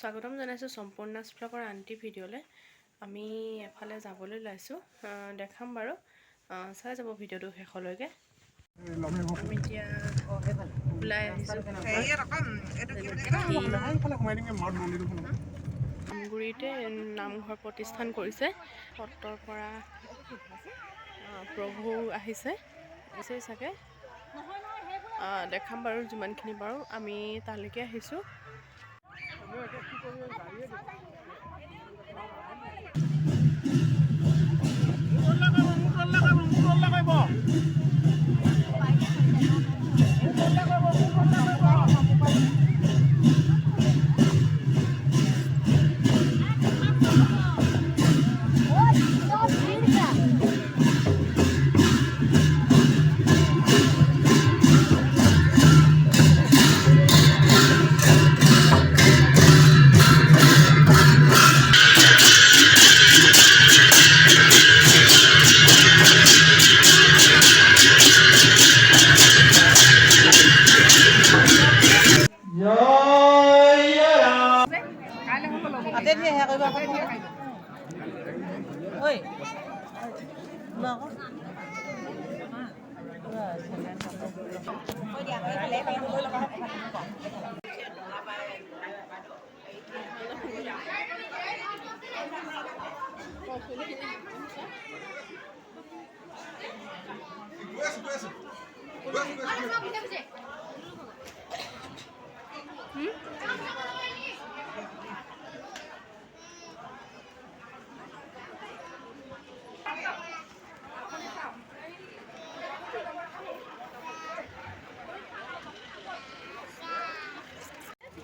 স্বাগতম জানাইছোঁ সম্পূৰ্ণ ব্লগৰ আন্টি ভিডিঅ'লৈ। আমি এফালে যাবলৈ ওলাইছোঁ, দেখাম বাৰু, চাই যাব ভিডিঅ'টো শেষলৈকে। আমি এতিয়া ওলাই আহিছোঁ আমগুৰিতে নামঘৰ প্ৰতিষ্ঠান কৰিছে। সত্ৰৰ পৰা প্ৰভু আহিছে চাগে, দেখাম বাৰু যিমানখিনি পাৰোঁ। আমি তালৈকে আহিছোঁ।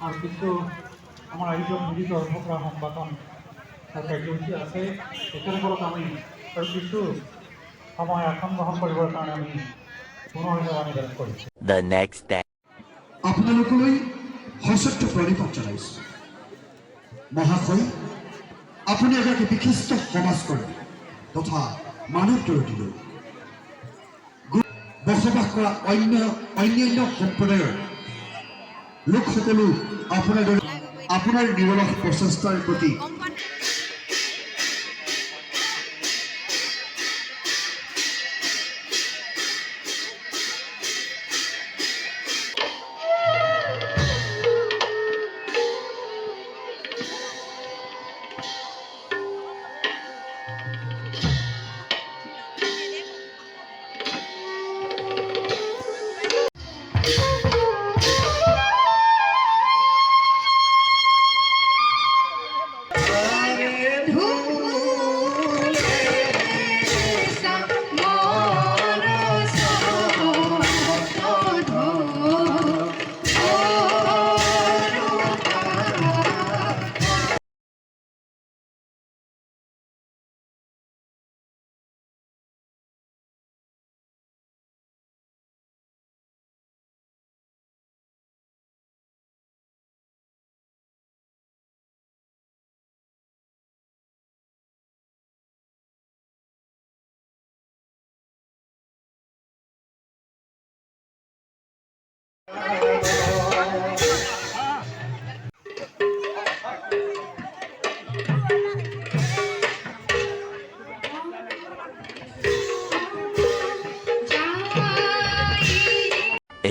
আৰ কিছু আমাৰ আয়োজন মিলিত অধ্যাপকৰা সম্পাদন কাৰ্যসূচী আছে। এখানে বলক আমি আৰু কিছু সময় আসন গ্ৰহণ কৰিবৰ কাৰণে আমি পুনৰ নিবেদন কৰিছোঁ। The next day. আপোনালোকলৈ সশস্ত্ৰ প্ৰণিপাত জনাইছোঁ। মহাশয়, আপুনি এগৰাকী বিশিষ্ট সমাজকৰ্মী তথা মানৱ দৰদী লোক। বসবাস কৰা অন্যান্য সম্প্ৰদায়ৰ লোকসকলো আপোনাৰ নিৰলস প্ৰচেষ্টাৰ প্ৰতি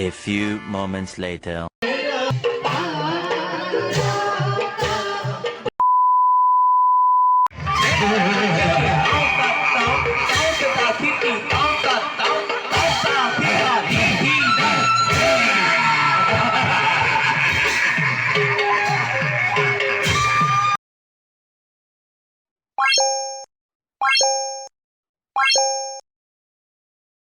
A few moments later.